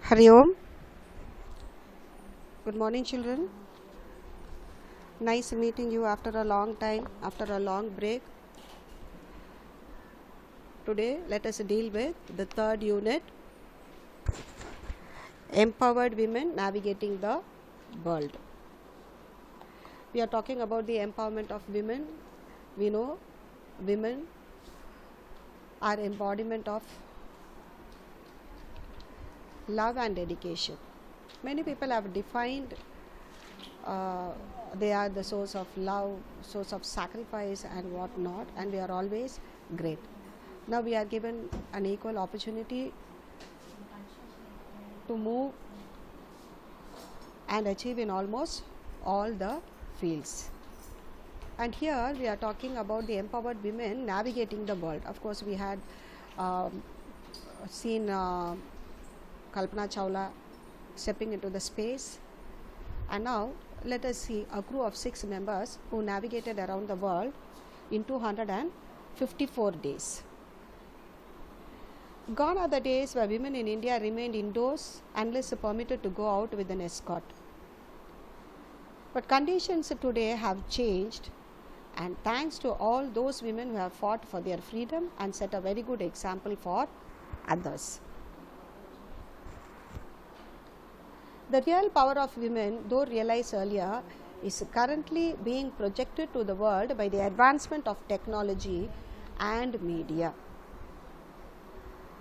Hari Om. Good morning, children. Nice meeting you after a long time, after a long break. Today, let us deal with the third unit, Empowered Women Navigating the World. We are talking about the empowerment of women. We know women are embodiment of love and dedication. Many people have defined they are the source of love, source of sacrifice and what not, and we are always great. Now we are given an equal opportunity to move and achieve in almost all the fields. And here we are talking about the empowered women navigating the world. Of course, we had seen Kalpana Chawla stepping into the space, and now let us see a crew of 6 members who navigated around the world in 254 days. Gone are the days where women in India remained indoors unless permitted to go out with an escort. But conditions today have changed, and thanks to all those women who have fought for their freedom and set a very good example for others. The real power of women, though realized earlier, is currently being projected to the world by the advancement of technology and media.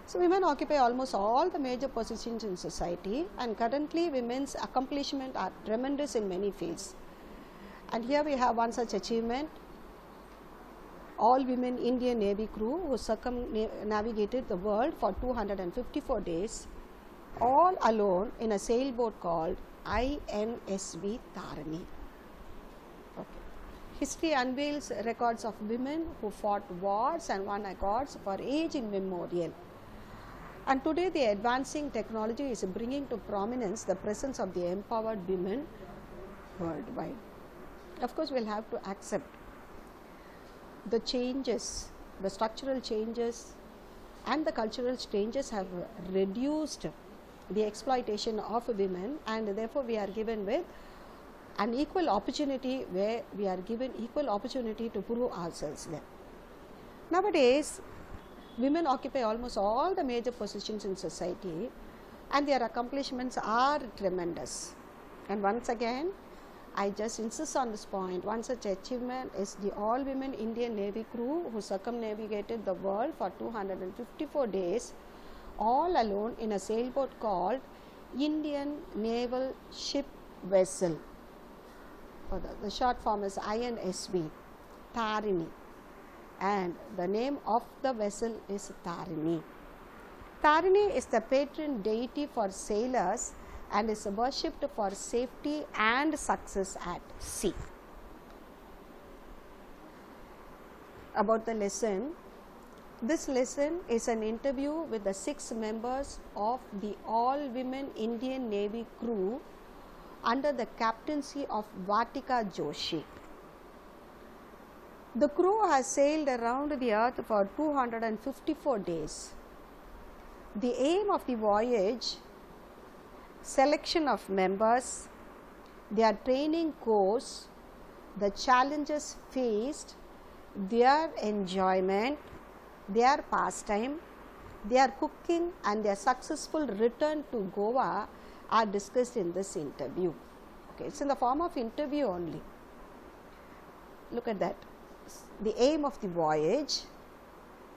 So, women occupy almost all the major positions in society, and currently women's accomplishments are tremendous in many fields. And here we have one such achievement: all women Indian Navy crew who circumnavigated the world for 254 days, all alone in a sailboat called INSV Tarini. Okay. History unveils records of women who fought wars and won accords for age immemorial. And today the advancing technology is bringing to prominence the presence of the empowered women worldwide. Of course, we will have to accept the changes, the structural changes and the cultural changes have reduced the exploitation of women, and therefore we are given with an equal opportunity, where we are given equal opportunity to prove ourselves there. Nowadays, women occupy almost all the major positions in society, and their accomplishments are tremendous. And once again, I just insist on this point: one such achievement is the all women Indian Navy crew who circumnavigated the world for 254 days, all alone in a sailboat called Indian Naval Ship Vessel. The short form is INSV Tarini, and the name of the vessel is Tarini. Tarini is the patron deity for sailors and is worshipped for safety and success at sea. About the lesson: this lesson is an interview with the 6 members of the all-women Indian Navy crew under the captaincy of Vatika Joshi. The crew has sailed around the earth for 254 days. The aim of the voyage: selection of members, their training course, the challenges faced, their enjoyment, their pastime, their cooking and their successful return to Goa are discussed in this interview. Okay, it's in the form of interview only. Look at that. The aim of the voyage,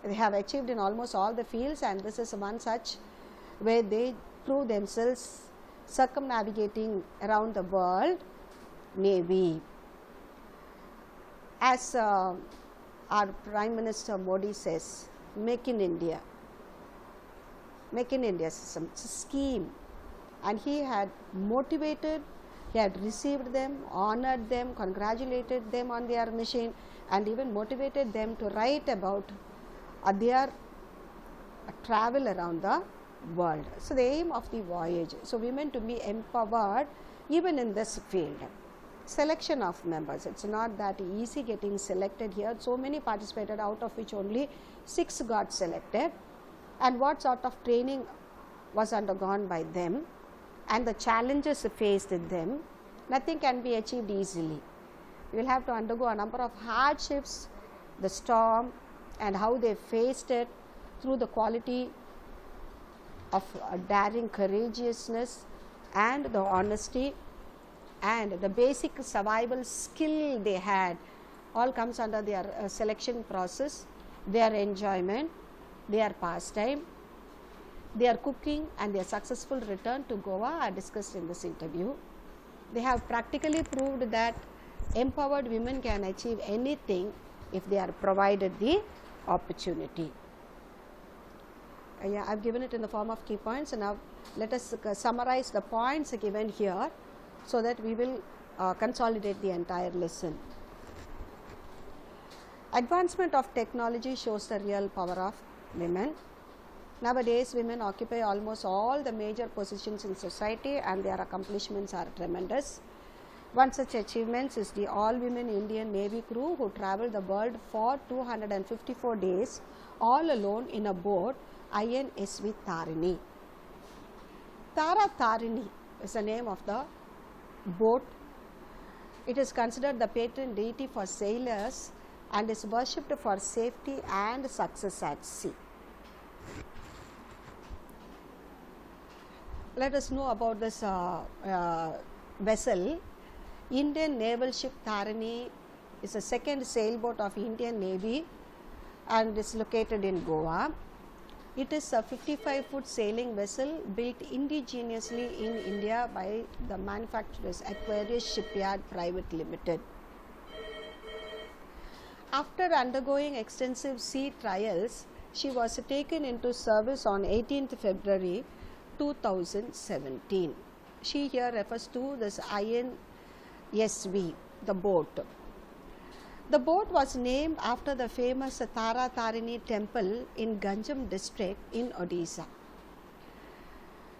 they have achieved in almost all the fields, and this is one such where they prove themselves circumnavigating around the world Navy. As our Prime Minister Modi says, make in India. Make in India system, it's a scheme, and he had motivated, he had received them, honored them, congratulated them on their mission, and even motivated them to write about their travel around the world. So, the aim of the voyage, so women to be empowered even in this field. selection of members. It's not that easy getting selected here. So many participated, out of which only 6 got selected. And what sort of training was undergone by them and the challenges faced in them, nothing can be achieved easily. You will have to undergo a number of hardships, the storm, and how they faced it through the quality of daring courageousness and the honesty and the basic survival skill they had, all comes under their selection process, their enjoyment, their pastime, their cooking and their successful return to Goa are discussed in this interview. They have practically proved that empowered women can achieve anything if they are provided the opportunity. I have given it in the form of key points, and now let us summarize the points given here so that we will consolidate the entire lesson. Advancement of technology shows the real power of women. Nowadays, women occupy almost all the major positions in society and their accomplishments are tremendous. One such achievement is the all-women Indian Navy crew who travelled the world for 254 days all alone in a boat, INSV Tarini. Tara Tarini is the name of the boat. It is considered the patron deity for sailors and is worshipped for safety and success at sea. Let us know about this vessel. Indian naval ship Tarini is the second sailboat of Indian Navy and is located in Goa. It is a 55-foot sailing vessel built indigenously in India by the manufacturers Aquarius Shipyard Private Limited. After undergoing extensive sea trials, she was taken into service on 18th February 2017. She here refers to this INSV, the boat. The boat was named after the famous Tara Tarini temple in Ganjam district in Odisha,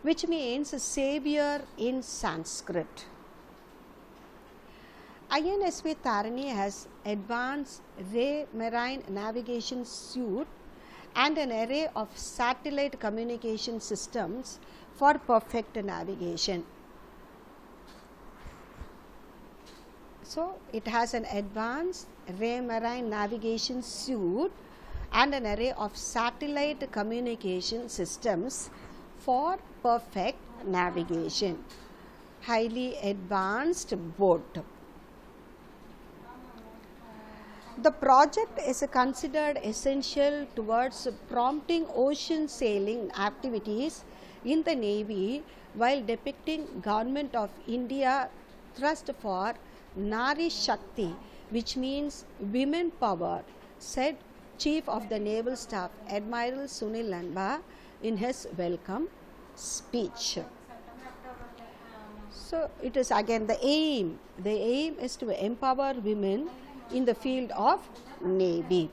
which means savior in Sanskrit. INSV Tarini has advanced ray marine navigation suite and an array of satellite communication systems for perfect navigation. So, it has an advanced ray marine navigation suite and an array of satellite communication systems for perfect navigation. Highly advanced boat. The project is considered essential towards prompting ocean sailing activities in the Navy while depicting Government of India thrust for Nari Shakti, which means women power, said Chief of the Naval Staff Admiral Sunil Lanba in his welcome speech. So, it is again the aim. The aim is to empower women in the field of Navy.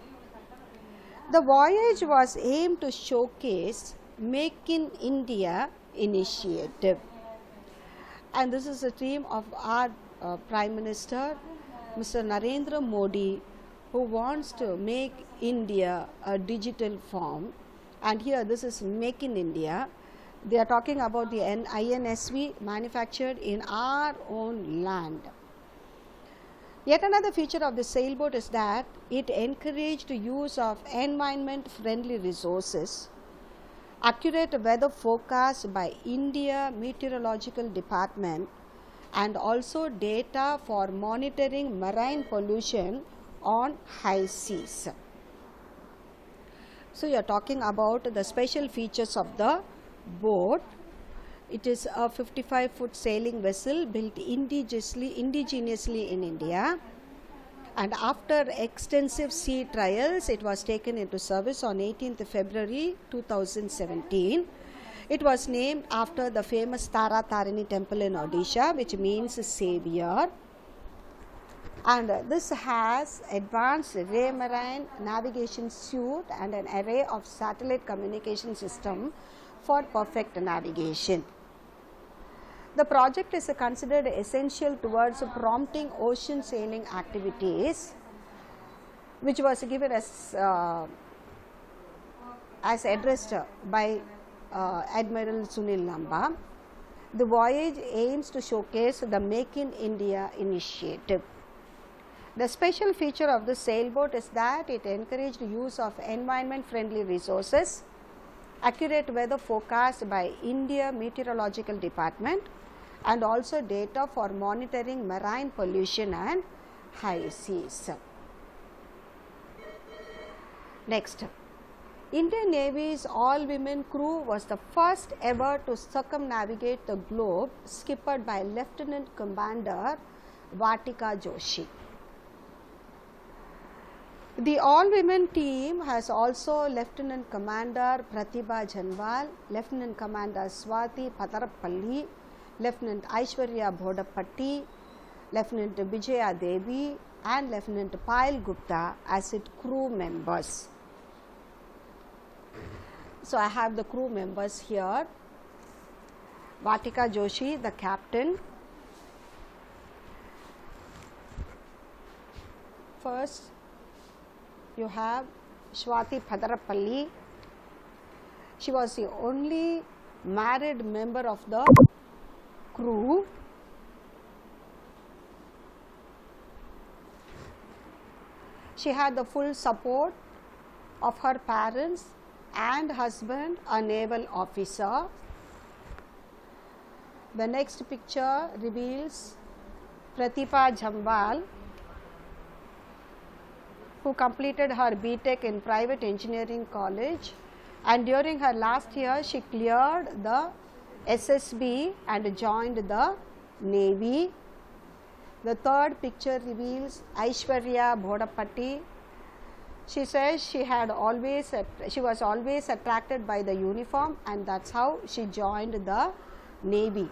The voyage was aimed to showcase Make in India initiative, and this is the theme of our Prime Minister Mr. Narendra Modi, who wants to make India a digital form, and here this is Make in India. They are talking about the INSV manufactured in our own land. Yet another feature of the sailboat is that it encouraged use of environment friendly resources, accurate weather forecast by India Meteorological Department, and also data for monitoring marine pollution on high seas. So, you are talking about the special features of the boat. It is a 55-foot sailing vessel built indigenously in India, and after extensive sea trials, it was taken into service on 18th February 2017. It was named after the famous Tara Tarini temple in Odisha, which means savior, and this has advanced ray marine navigation suite and an array of satellite communication system for perfect navigation. The project is considered essential towards prompting ocean sailing activities, which was given as addressed by Admiral Sunil Lamba. The voyage aims to showcase the Make in India initiative. The special feature of the sailboat is that it encouraged use of environment-friendly resources, accurate weather forecast by India Meteorological Department, and also data for monitoring marine pollution and high seas. Next, Indian Navy's all-women crew was the first ever to circumnavigate the globe, skippered by Lieutenant Commander Vatika Joshi. The all-women team has also Lieutenant Commander Pratibha Janwal, Lieutenant Commander Swati Padarapalli, Lieutenant Aishwarya Bodapatti, Lieutenant Vijaya Devi, and Lieutenant Payal Gupta as its crew members. So, I have the crew members here. Vatika Joshi, the captain. First, you have Swati Padarapalli. She was the only married member of the crew. She had the full support of her parents and husband, a naval officer. The next picture reveals Pratibha Janwal, who completed her B.Tech in private engineering college, and during her last year she cleared the SSB and joined the Navy. The third picture reveals Aishwarya Bodapatti. She says she was always attracted by the uniform, and that's how she joined the Navy.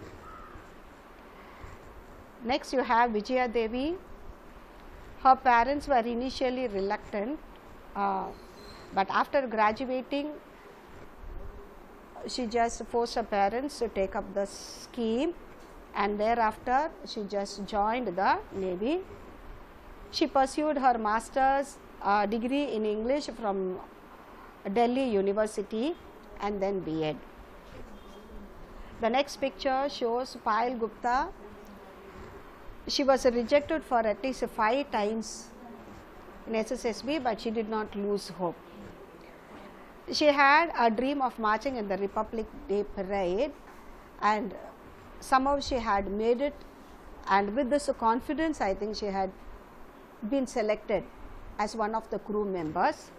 Next, you have Vijaya Devi. Her parents were initially reluctant, but after graduating, she just forced her parents to take up the scheme, and thereafter she just joined the Navy. She pursued her master's degree in English from Delhi University and then B.Ed. The next picture shows Payal Gupta. She was rejected for at least 5 times in SSSB, but she did not lose hope. She had a dream of marching in the Republic Day parade, and somehow she had made it, and with this confidence I think she had been selected as one of the crew members.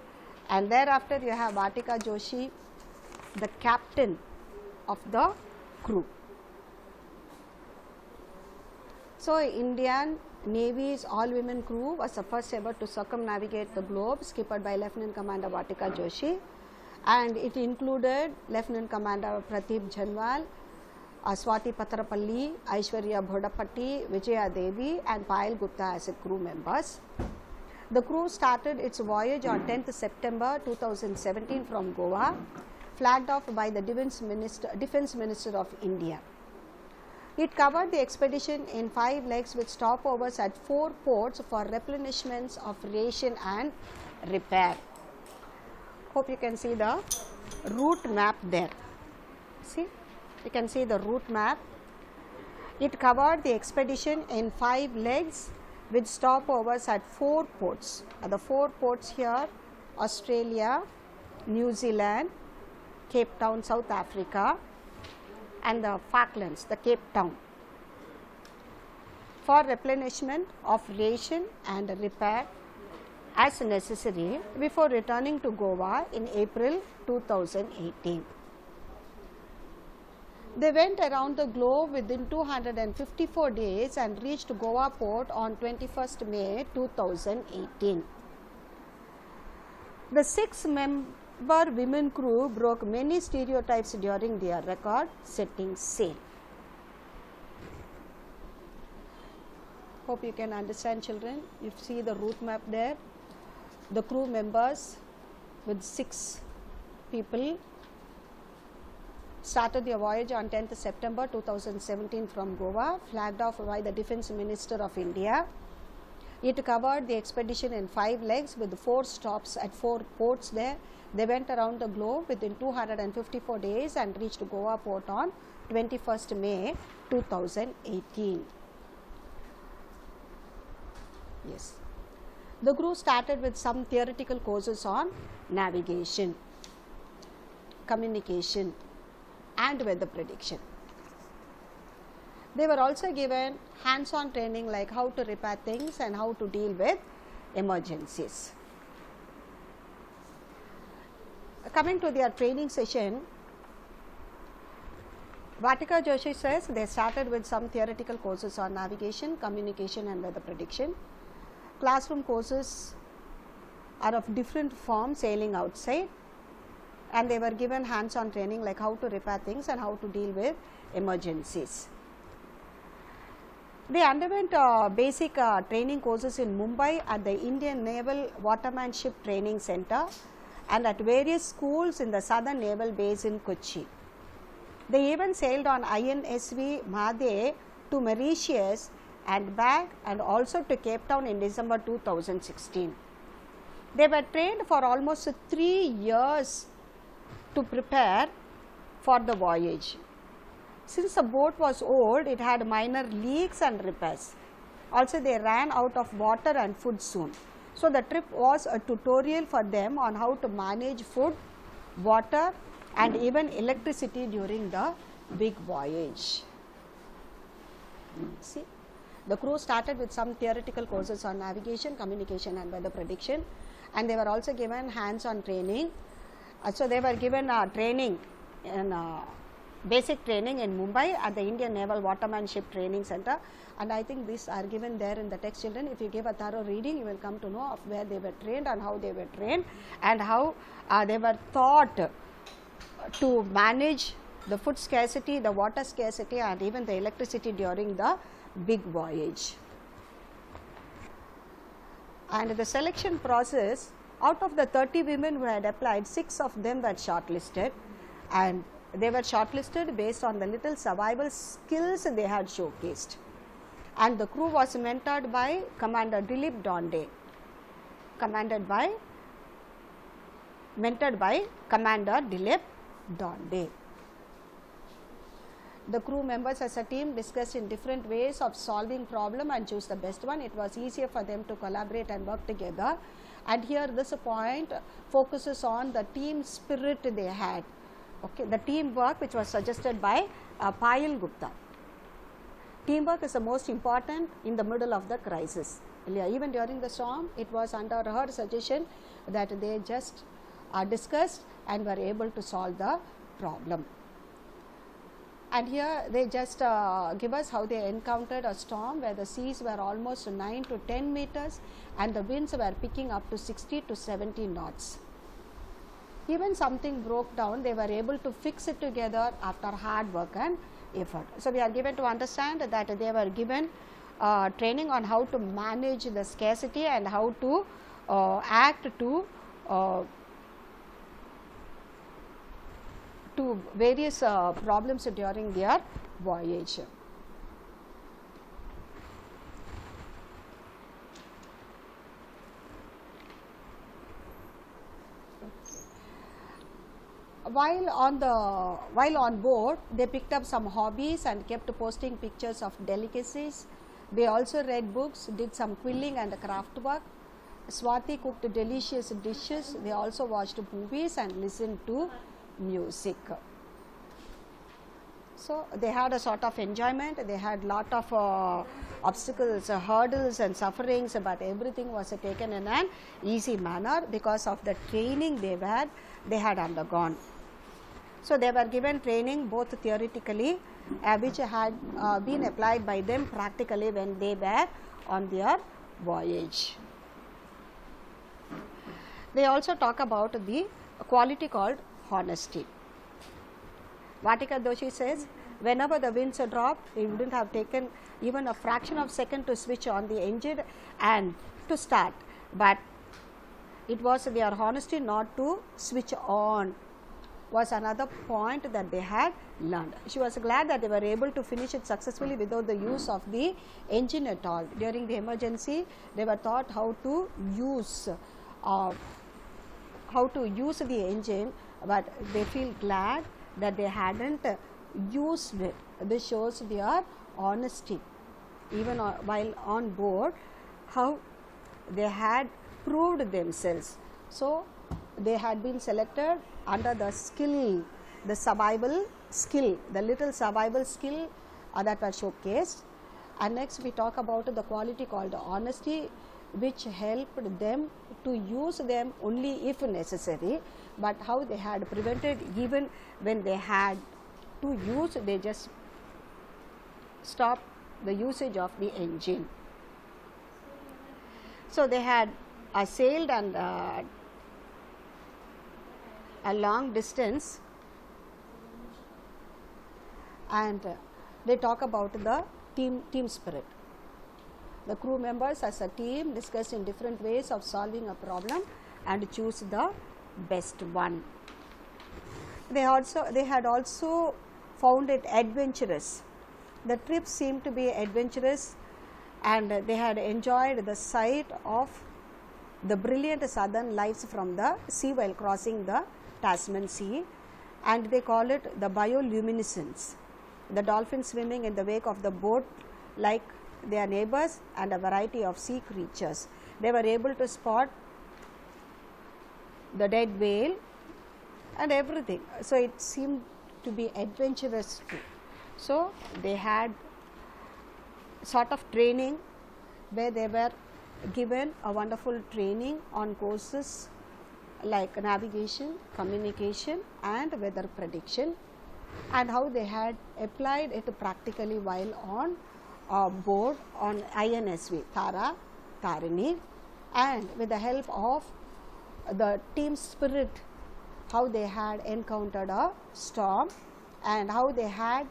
And thereafter you have Vatika Joshi, the captain of the crew. So, Indian Navy's all-women crew was the first ever to circumnavigate the globe, skippered by Lieutenant Commander Vatika Joshi, and it included Lieutenant Commander Pratibha Janwal, Swati Padarapalli, Aishwarya Bodapatti, Vijaya Devi, and Payal Gupta as crew members. The crew started its voyage on 10th September 2017 from Goa, flagged off by the Defence Minister of India. It covered the expedition in 5 legs with stopovers at 4 ports for replenishments of ration and repair. Hope you can see the route map there. See, you can see the route map. It covered the expedition in 5 legs with stopovers at 4 ports. The 4 ports here: Australia, New Zealand, Cape Town, South Africa, and the Falklands, the Cape Town, for replenishment of ration and repair as necessary before returning to Goa in April 2018. They went around the globe within 254 days and reached Goa port on 21st May 2018. The 6-member women crew broke many stereotypes during their record-setting sail. Hope you can understand, children. You see the route map there. The crew members with 6 people. started their voyage on 10th September 2017 from Goa, flagged off by the Defence Minister of India. It covered the expedition in 5 legs with 4 stops at 4 ports there. They went around the globe within 254 days and reached Goa port on 21st May 2018. Yes. The crew started with some theoretical courses on navigation, communication and weather prediction. They were also given hands-on training like how to repair things and how to deal with emergencies. Coming to their training session, Vatika Joshi says they started with some theoretical courses on navigation, communication and weather prediction. Classroom courses are of different forms, sailing outside, and they were given hands-on training like how to repair things and how to deal with emergencies. They underwent basic training courses in Mumbai at the Indian Naval Watermanship Training Center and at various schools in the Southern Naval Base in Kochi. They even sailed on INSV Mahade to Mauritius and back, and also to Cape Town in December 2016. They were trained for almost 3 years to prepare for the voyage. Since the boat was old, it had minor leaks and repairs. Also, they ran out of water and food soon. So, the trip was a tutorial for them on how to manage food, water and even electricity during the big voyage. See, the crew started with some theoretical courses on navigation, communication and weather prediction, and they were also given hands-on training. So, they were given training in basic training in Mumbai at the Indian Naval Watermanship Training Center, and I think these are given there in the text, children. If you give a thorough reading, you will come to know of where they were trained and how they were trained and how they were taught to manage the food scarcity, the water scarcity and even the electricity during the big voyage. And the selection process, out of the 30 women who had applied, 6 of them were shortlisted, and they were shortlisted based on the little survival skills they had showcased. And the crew was mentored by Commander Dilip Donde, mentored by Commander Dilip Donde. The crew members as a team discussed in different ways of solving problem and choose the best one. It was easier for them to collaborate and work together. And here this point focuses on the team spirit they had. Okay, the teamwork which was suggested by Payal Gupta. Teamwork is the most important in the middle of the crisis. Even during the storm, it was under her suggestion that they just discussed and were able to solve the problem. And here they just give us how they encountered a storm where the seas were almost 9 to 10 meters and the winds were picking up to 60 to 70 knots. Even something broke down, they were able to fix it together after hard work and effort. So, we are given to understand that they were given training on how to manage the scarcity and how to act to various problems during their voyage. While on board, they picked up some hobbies and kept posting pictures of delicacies. They also read books, did some quilling and craft work. Swati cooked delicious dishes. They also watched movies and listened to music. So, they had a sort of enjoyment. They had lot of obstacles, hurdles and sufferings, but everything was taken in an easy manner because of the training they had undergone. So, they were given training both theoretically which had been applied by them practically when they were on their voyage. They also talk about the quality called honesty. Vatika Joshi says, whenever the winds dropped, we wouldn't have taken even a fraction of a second to switch on the engine and to start, but it was their honesty not to switch on was another point that they had learned. She was glad that they were able to finish it successfully without the use of the engine at all. During the emergency, they were taught how to use the engine, but they feel glad that they hadn't used it. This shows their honesty. Even while on board, how they had proved themselves. So, they had been selected under the skill, the survival skill, the little survival skill that were showcased. And next we talk about the quality called honesty, which helped them to use them only if necessary, but how they had prevented, even when they had to use, they just stopped the usage of the engine. So, they had sailed and a long distance, and they talk about the team spirit. The crew members as a team discussed in different ways of solving a problem and choose the best one. They had also found it adventurous. The trip seemed to be adventurous, and they had enjoyed the sight of the brilliant southern lights from the sea while crossing the Tasman Sea, and they call it the bioluminescence. The dolphins swimming in the wake of the boat like their neighbors, and a variety of sea creatures. They were able to spot the dead whale and everything. So, it seemed to be adventurous too. So, they had sort of training where they were given a wonderful training on courses like navigation, communication and weather prediction, and how they had applied it practically while on board on INSV Tara Tarini, and with the help of the team spirit, how they had encountered a storm and how they had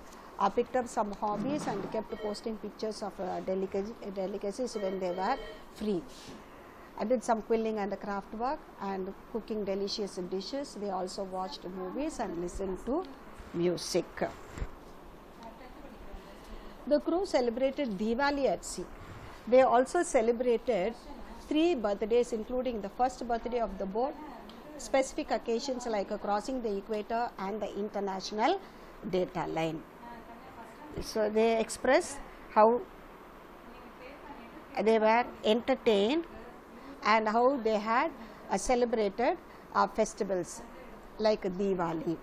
picked up some hobbies and kept posting pictures of delicacies when they were free. I did some quilling and craft work and cooking delicious dishes. They also watched movies and listened to music. The crew celebrated Diwali at sea. They also celebrated 3 birthdays, including the first birthday of the boat, specific occasions like crossing the equator and the international data line. So, they express how they were entertained and how they had celebrated festivals like Diwali.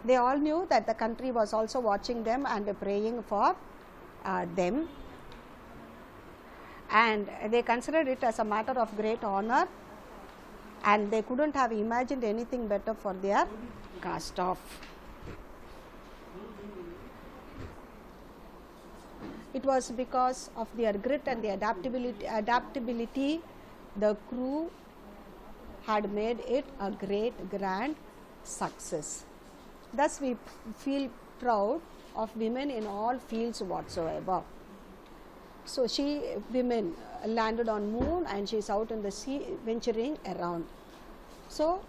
They all knew that the country was also watching them and praying for them, and they considered it as a matter of great honor, and they couldn't have imagined anything better for their cast off. It was because of their grit and the adaptability the crew had made it a great grand success. Thus, we feel proud of women in all fields whatsoever. So, women landed on moon and she is out in the sea venturing around. So,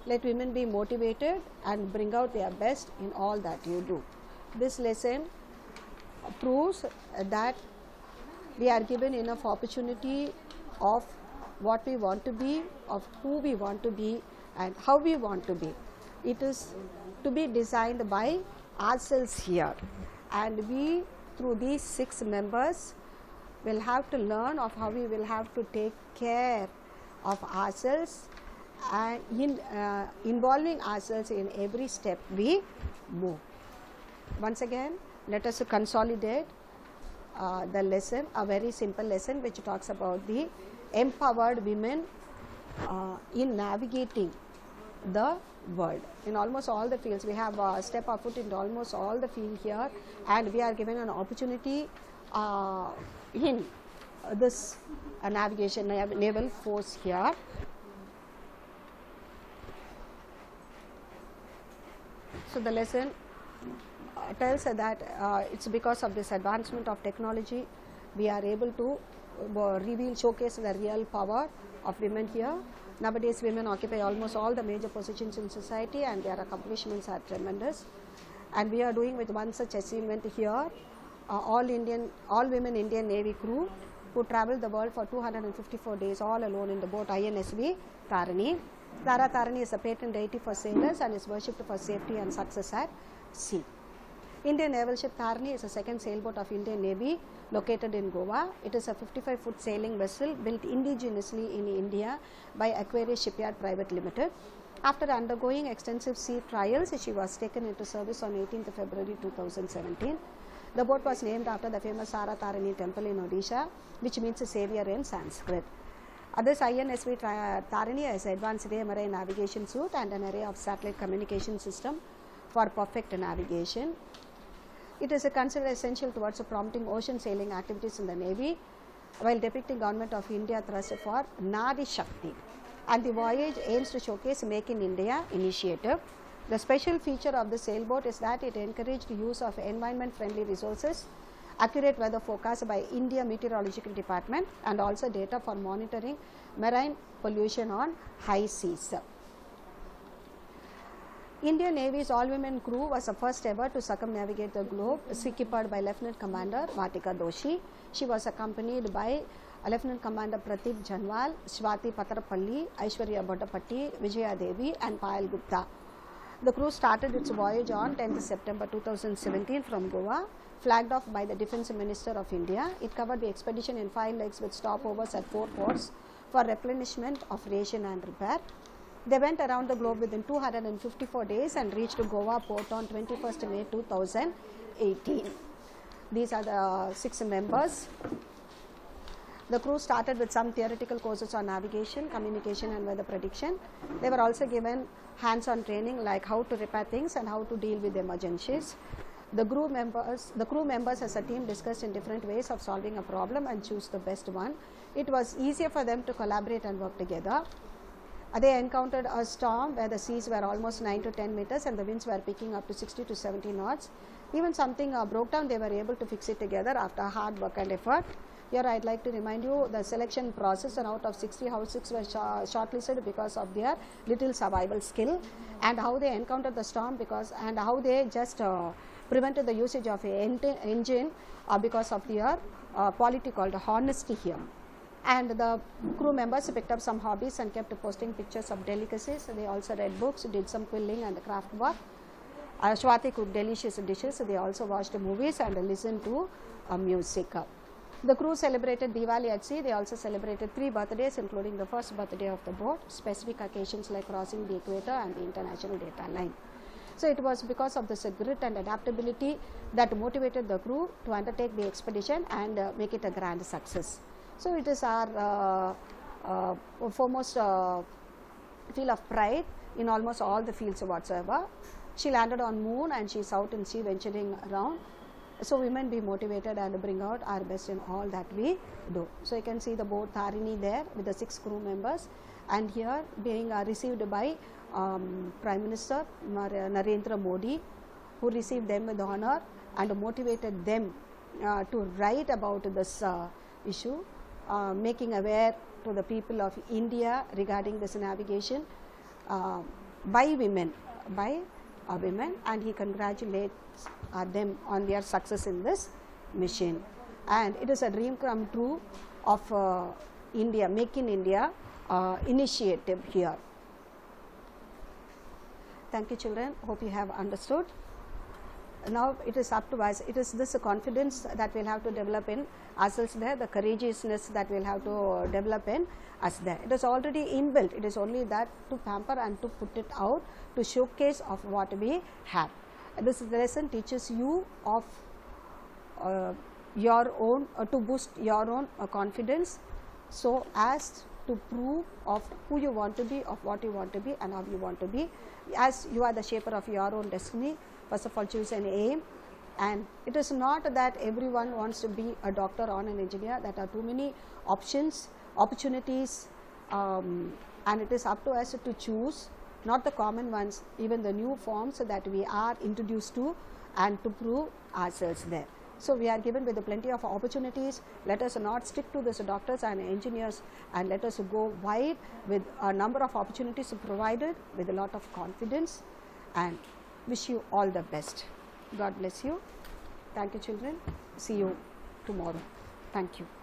let women be motivated and bring out their best in all that you do. This lesson proves that we are given enough opportunity of what we want to be, of who we want to be and how we want to be. It is to be designed by ourselves here, and we through these 6 members will have to learn of how we will have to take care of ourselves and involving ourselves in every step we move. Once again, let us consolidate the lesson, a very simple lesson which talks about the empowered women in navigating the world. In almost all the fields, we have step our foot into almost all the field here, and we are given an opportunity in this navigation naval force here. So, the lesson tells that it's because of this advancement of technology we are able to showcase the real power of women here, Nowadays, women occupy almost all the major positions in society, and their accomplishments are tremendous. And we are doing with one such achievement here, all women Indian Navy crew who traveled the world for 254 days all alone in the boat INSV Tarini. Tara Tarini is a patron deity for sailors and is worshipped for safety and success at sea. Indian naval ship Tarini is a second sailboat of Indian Navy located in Goa. It is a 55-foot sailing vessel built indigenously in India by Aquarius Shipyard Private Limited. After undergoing extensive sea trials, she was taken into service on 18th February 2017. The boat was named after the famous Tara Tarini temple in Odisha, which means savior in Sanskrit. This INSV Tarini has advanced marine navigation suite and an array of satellite communication system for perfect navigation. It is considered essential towards promoting ocean sailing activities in the Navy, while depicting Government of India thrust for Nadi Shakti. And the voyage aims to showcase Make in India initiative. The special feature of the sailboat is that it encouraged use of environment-friendly resources, accurate weather forecast by India Meteorological Department, and also data for monitoring marine pollution on high seas. Indian Navy's all-women crew was the first ever to circumnavigate the globe, seakeepered by Lieutenant Commander Vatika Doshi. She was accompanied by Lieutenant Commander Prateek Janwal, Swati Patarapalli, Aishwarya Bodapatti, Vijaya Devi, and Payal Gupta. The crew started its voyage on 10th September 2017 from Goa, flagged off by the Defence Minister of India. It covered the expedition in 5 legs with stopovers at 4 ports for replenishment of ration and repair. They went around the globe within 254 days and reached Goa port on 21st May 2018. These are the 6 members. The crew started with some theoretical courses on navigation, communication and weather prediction. They were also given hands-on training like how to repair things and how to deal with emergencies. The crew members as a team discussed in different ways of solving a problem and choose the best one. It was easier for them to collaborate and work together. They encountered a storm where the seas were almost 9 to 10 meters and the winds were picking up to 60 to 70 knots. Even something broke down, they were able to fix it together after hard work and effort. Here I'd like to remind you the selection process, and out of 60, how 6 were shortlisted because of their little survival skill, and how they encountered the storm and how they just prevented the usage of an engine because of their quality called honesty here. And the crew members picked up some hobbies and kept posting pictures of delicacies. They also read books, did some quilling and craft work. Swati cooked delicious dishes. They also watched movies and listened to music. The crew celebrated Diwali at sea. They also celebrated 3 birthdays, including the first birthday of the boat, specific occasions like crossing the equator and the international data line. So it was because of this grit and adaptability that motivated the crew to undertake the expedition and make it a grand success. So it is our foremost feel of pride in almost all the fields whatsoever. She landed on moon and she is out in sea venturing around. So women be motivated and bring out our best in all that we do. So you can see the boat Tarini there with the 6 crew members, and here being received by Prime Minister Narendra Modi, who received them with honor and motivated them to write about this issue, making aware to the people of India regarding this navigation by women, and he congratulates them on their success in this mission. And it is a dream come true of India, Make in India initiative here. Thank you, children. Hope you have understood. Now it is up to us. It is this confidence that we'll have to develop in ourselves there, the courageousness that we'll have to develop in us there. It is already inbuilt. It is only that to pamper and to put it out, to showcase of what we have. This lesson teaches you of your own, to boost your own confidence, so as to prove of who you want to be, of what you want to be and how you want to be. As you are the shaper of your own destiny, first of all choose an aim. And it is not that everyone wants to be a doctor or an engineer. There are too many options, opportunities, and it is up to us to choose, not the common ones, even the new forms that we are introduced to, and to prove ourselves there. So we are given with plenty of opportunities. Let us not stick to this doctors and engineers, and let us go wide with a number of opportunities provided with a lot of confidence, and wish you all the best. God bless you. Thank you, children. See you tomorrow. Thank you.